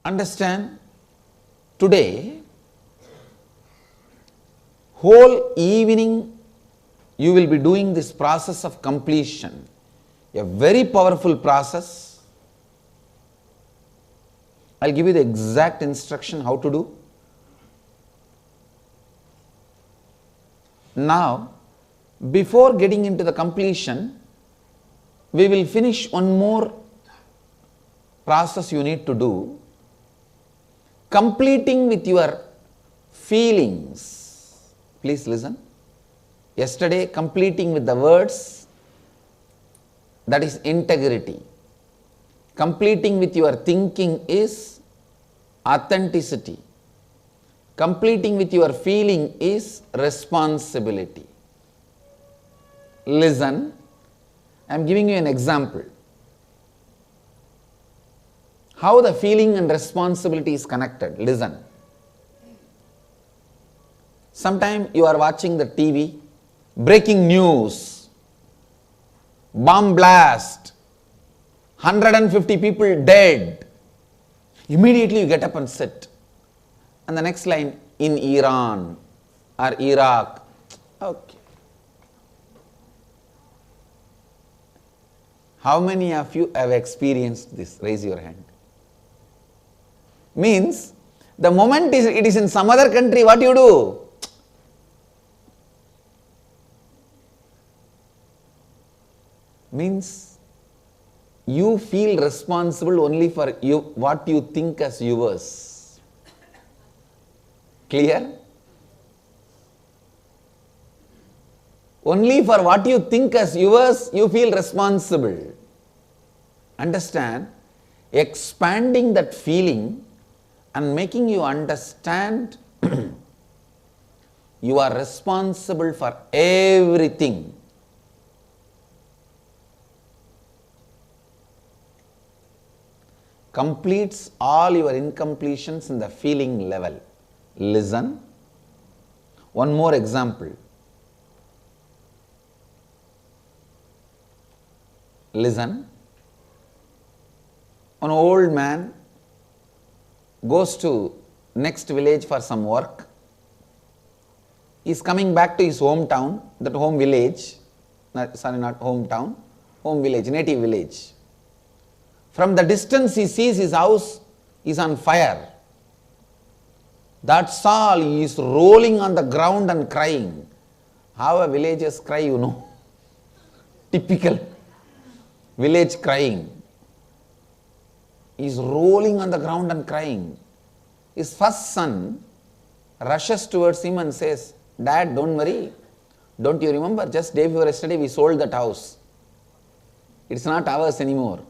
Understand, today, whole evening you will be doing this process of completion, a very powerful process. I'll give you the exact instruction how to do. Now, before getting into the completion, we will finish one more process you need to do, completing with your feelings. Please listen. Yesterday, completing with the words, that is integrity. Completing with your thinking is authenticity. Completing with your feeling is responsibility. Listen, I am giving you an example. How the feeling and responsibility is connected. Listen. Sometime you are watching the TV, breaking news, bomb blast, 150 people dead. Immediately you get up and sit. And the next line, in Iran or Iraq. Okay. How many of you have experienced this? Raise your hand. Means, the moment it is in some other country, what you do? Means, you feel responsible only for you, what you think as yours. Clear? Only for what you think as yours, you feel responsible. Understand? Expanding that feeling and making you understand you are responsible for everything. Completes all your incompletions in the feeling level. Listen. One more example. Listen. An old man goes to next village for some work. He is coming back to his hometown, that home village, not hometown, home village, native village. From the distance he sees his house is on fire. That's all, he is rolling on the ground and crying. How a villagers cry, you know. Typical village crying. He is rolling on the ground and crying. His first son rushes towards him and says, Dad, don't worry. Don't you remember, just day before yesterday we sold that house. It's not ours anymore.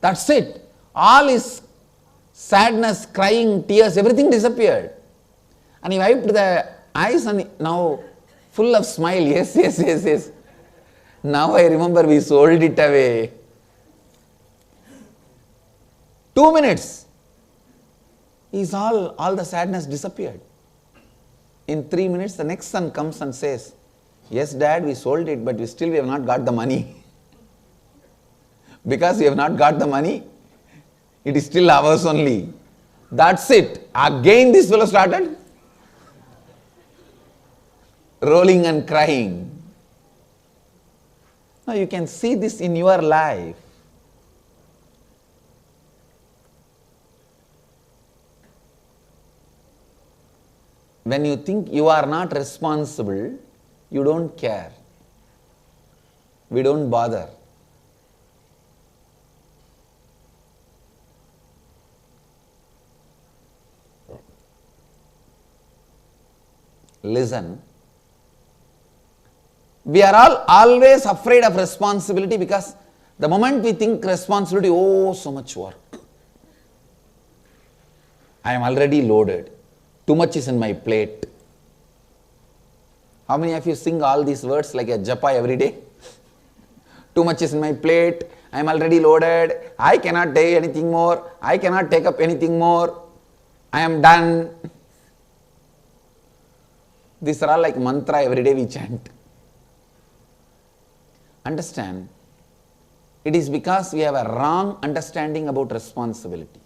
That's it. All his sadness, crying, tears, everything disappeared. And he wiped the eyes and now full of smile. Yes. Now I remember we sold it away. 2 minutes. All the sadness disappeared. In 3 minutes, the next son comes and says, yes, Dad, we sold it, but we have not got the money. Because we have not got the money, it is still ours only. That's it. Again this fellow started rolling and crying. Now you can see this in your life. When you think you are not responsible, you don't care. We don't bother. Listen. We are all always afraid of responsibility because the moment we think responsibility, oh, so much work. I am already loaded. Too much is in my plate. How many of you sing all these words like a japa every day? Too much is in my plate. I am already loaded. I cannot take anything more. I cannot take up anything more. I am done. These are all like mantra every day we chant. Understand, it is because we have a wrong understanding about responsibility.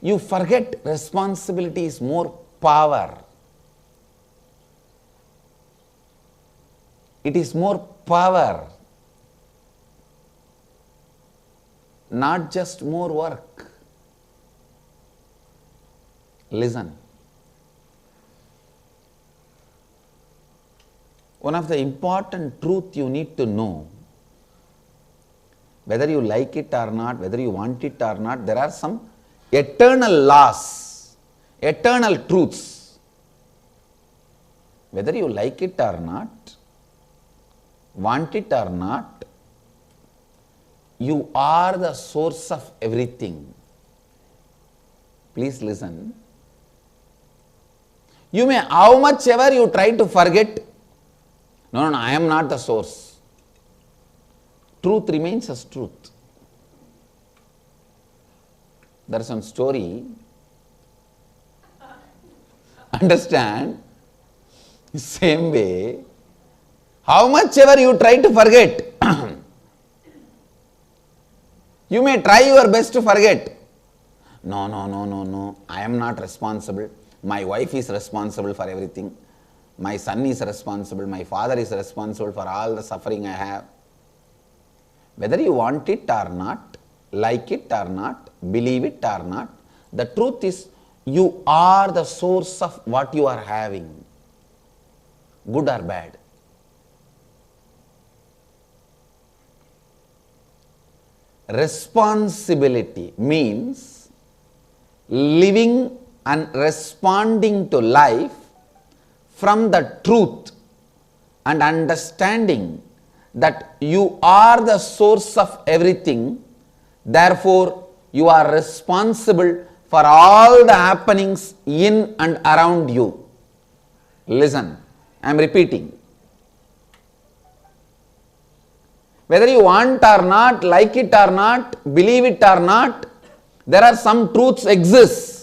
You forget responsibility is more power. It is more power, not just more work. Listen. One of the important truth you need to know, whether you like it or not, whether you want it or not, there are some eternal laws, eternal truths. Whether you like it or not, want it or not, you are the source of everything. Please listen. You may, how much ever you try to forget, no, I am not the source. Truth remains as truth. There is some story. Understand? Same way, how much ever you try to forget, you may try your best to forget. No, I am not responsible. My wife is responsible for everything. My son is responsible. My father is responsible for all the suffering I have. Whether you want it or not, like it or not, believe it or not, the truth is you are the source of what you are having, good or bad. Responsibility means living and responding to life from the truth and understanding that you are the source of everything, therefore you are responsible for all the happenings in and around you. Listen, I am repeating. Whether you want or not, like it or not, believe it or not, there are some truths exist.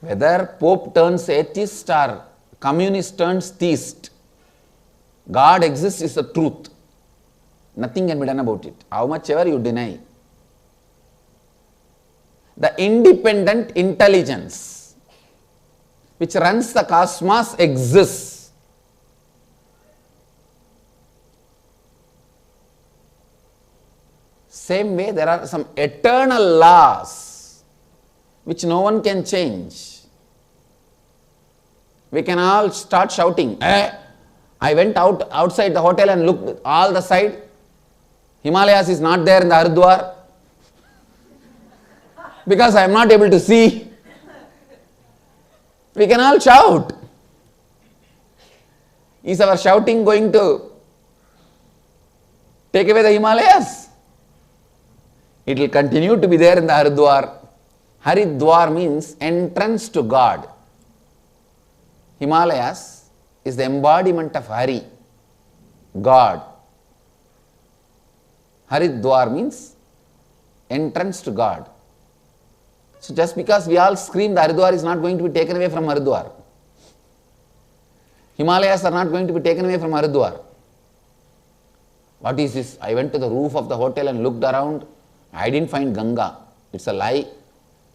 Whether Pope turns atheist or communist turns theist, God exists is the truth. Nothing can be done about it, how much ever you deny. The independent intelligence which runs the cosmos exists. Same way, there are some eternal laws which no one can change. We can all start shouting, I went outside the hotel and looked all the side. Himalayas is not there in the Haridwar because I am not able to see. We can all shout. Is our shouting going to take away the Himalayas? It will continue to be there in the Haridwar. Haridwar means entrance to God. Himalayas is the embodiment of Hari, God. Haridwar means entrance to God. So just because we all scream, the Haridwar is not going to be taken away from Haridwar. Himalayas are not going to be taken away from Haridwar. What is this? I went to the roof of the hotel and looked around. I didn't find Ganga. It's a lie.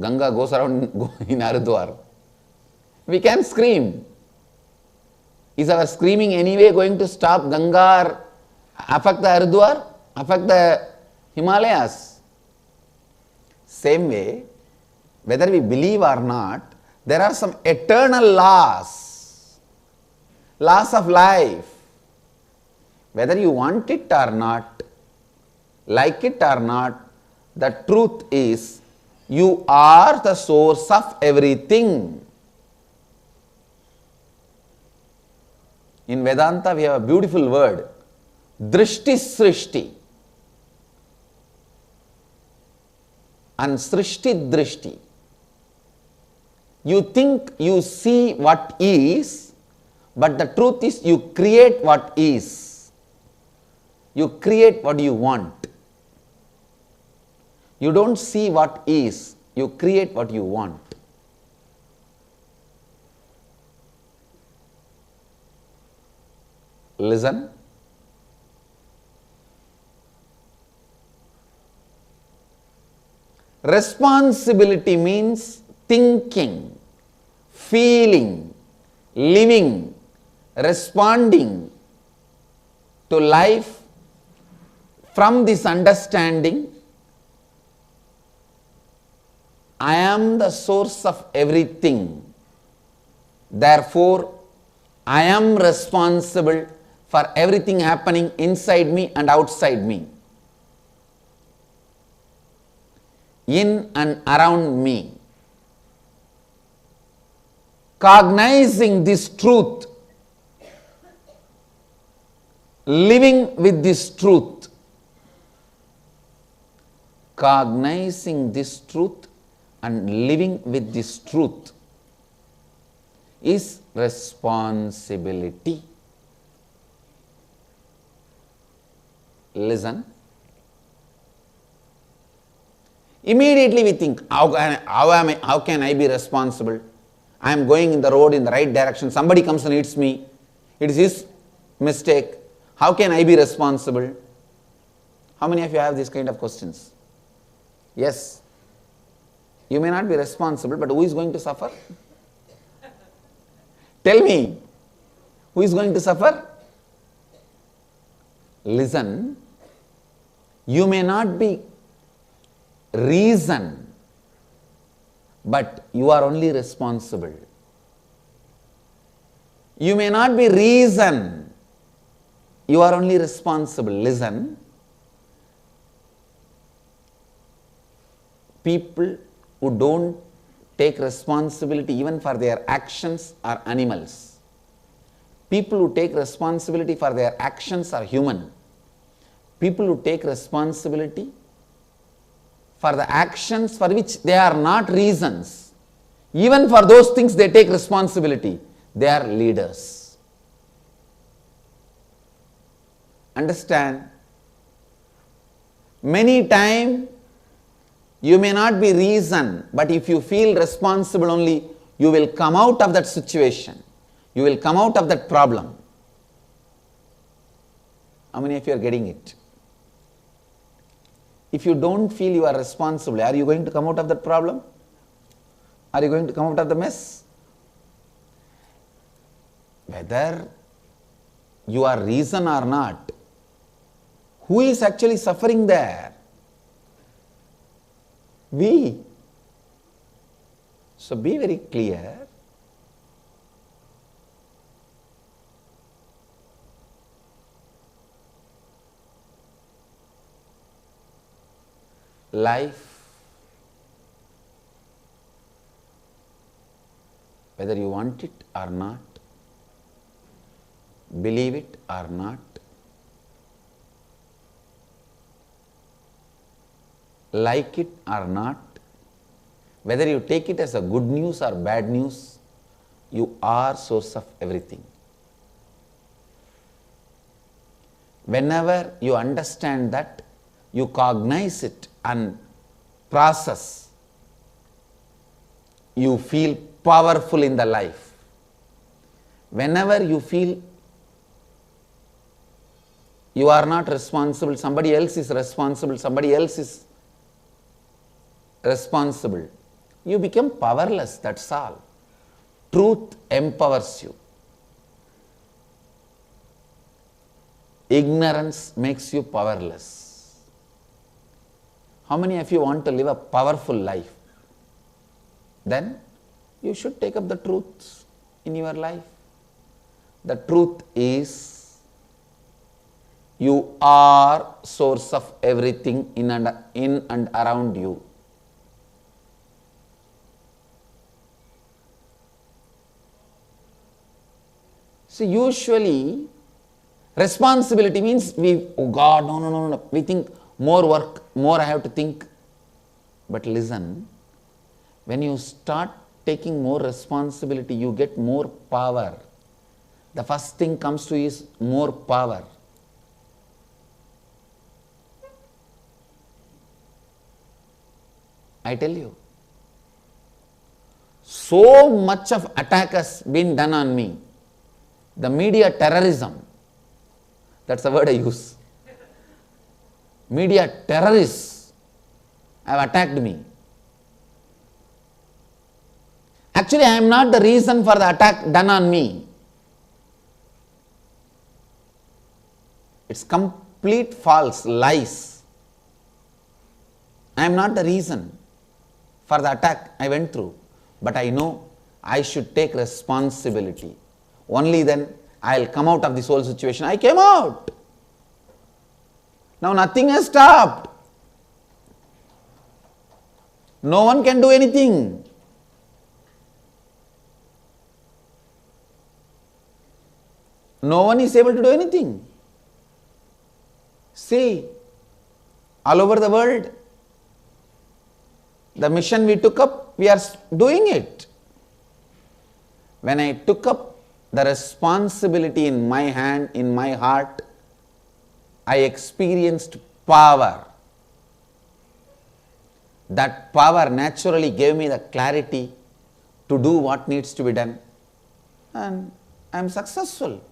Ganga goes around in Haridwar. We can scream. Is our screaming anyway going to stop Ganga or affect the Haridwar? Affect the Himalayas? Same way, whether we believe or not, there are some eternal laws, laws of life. Whether you want it or not, like it or not, the truth is you are the source of everything. In Vedanta we have a beautiful word, Drishti Srishti and Srishti Drishti. You think you see what is, but the truth is you create what is. You create what you want. You don't see what is, you create what you want. Listen. Responsibility means thinking, feeling, living, responding to life from this understanding. I am the source of everything. Therefore, I am responsible for everything happening inside me and outside me, in and around me. Cognizing this truth, living with this truth, cognizing this truth and living with this truth is responsibility. Listen. Immediately we think, how can I be responsible? I am going in the road in the right direction. Somebody comes and hits me. It is his mistake. How can I be responsible? How many of you have these kind of questions? Yes. You may not be responsible, but who is going to suffer? Tell me, who is going to suffer? Listen, you may not be reason, but you are only responsible. You may not be reason, you are only responsible. Listen, people who don't take responsibility even for their actions are animals. People who take responsibility for their actions are human. People who take responsibility for the actions for which they are not reasons, even for those things they take responsibility, they are leaders. Understand? Many times you may not be reason, but if you feel responsible only, you will come out of that situation. You will come out of that problem. How many of you are getting it? If you don't feel you are responsible, are you going to come out of that problem? Are you going to come out of the mess? Whether you are reason or not, who is actually suffering there? We. So be very clear. Life, whether you want it or not, believe it or not, like it or not, whether you take it as a good news or bad news, you are source of everything. Whenever you understand that, you cognize it and process, you feel powerful in the life. Whenever you feel you are not responsible, somebody else is responsible, you become powerless, that's all. Truth empowers you. Ignorance makes you powerless. How many of you want to live a powerful life? Then you should take up the truths in your life. The truth is, you are source of everything in and around you. So usually responsibility means oh God, no. We think more work, more I have to think. But listen, when you start taking more responsibility, you get more power. The first thing comes to you is more power. I tell you, so much of attack has been done on me. The media terrorism, That's the word I use. Media terrorists have attacked me. Actually, I am not the reason for the attack done on me. It's complete false lies. I am not the reason for the attack I went through, but I know I should take responsibility. Only then I will come out of this whole situation. I came out. Now nothing has stopped. No one can do anything. No one is able to do anything. See, all over the world, the mission we took up, we are doing it. When I took up the responsibility in my hand, in my heart, I experienced power. That power naturally gave me the clarity to do what needs to be done, and I am successful.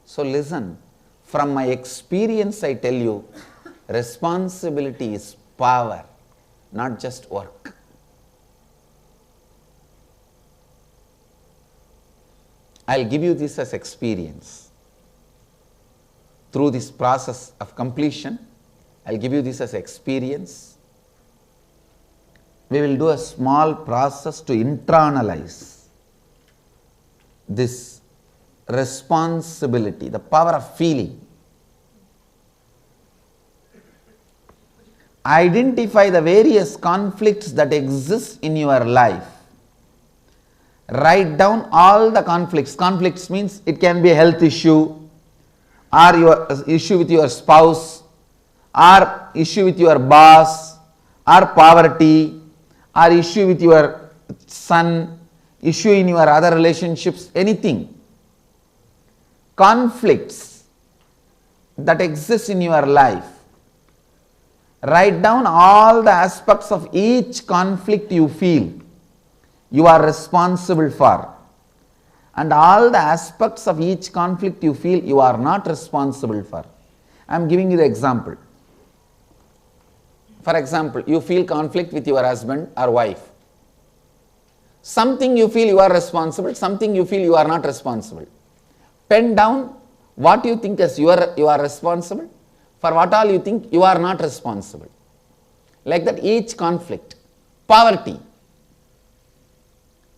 So listen, from my experience I tell you, responsibility is power, not just work. I'll give you this as experience. Through this process of completion, I'll give you this as experience. We will do a small process to internalize this responsibility, the power of feeling. Identify the various conflicts that exist in your life. Write down all the conflicts. Conflicts means it can be a health issue, or your issue with your spouse, or issue with your boss, or poverty, or issue with your son, issue in your other relationships, anything. Conflicts that exist in your life. Write down all the aspects of each conflict you feel you are responsible for, and all the aspects of each conflict you feel you are not responsible for. I am giving you the example. For example, you feel conflict with your husband or wife. Something you feel you are responsible, something you feel you are not responsible. Pen down what you think as you are responsible, for what all you think you are not responsible. Like that, each conflict. Poverty.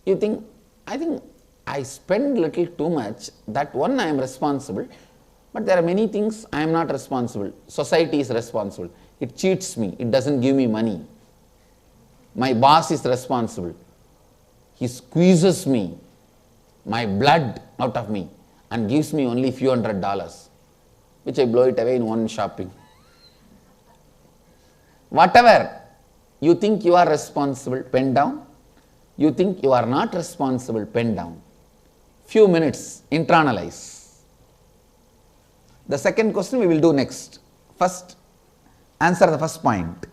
You think, I think I spend little too much, that one I am responsible, but there are many things I am not responsible. Society is responsible. It cheats me, it doesn't give me money. My boss is responsible. He squeezes me, my blood out of me, and gives me only few $100s, which I blow it away in one shopping. Whatever you think you are responsible, pen down. You think you are not responsible, pen down. Few minutes, internalize. The second question we will do next. First, answer the first point.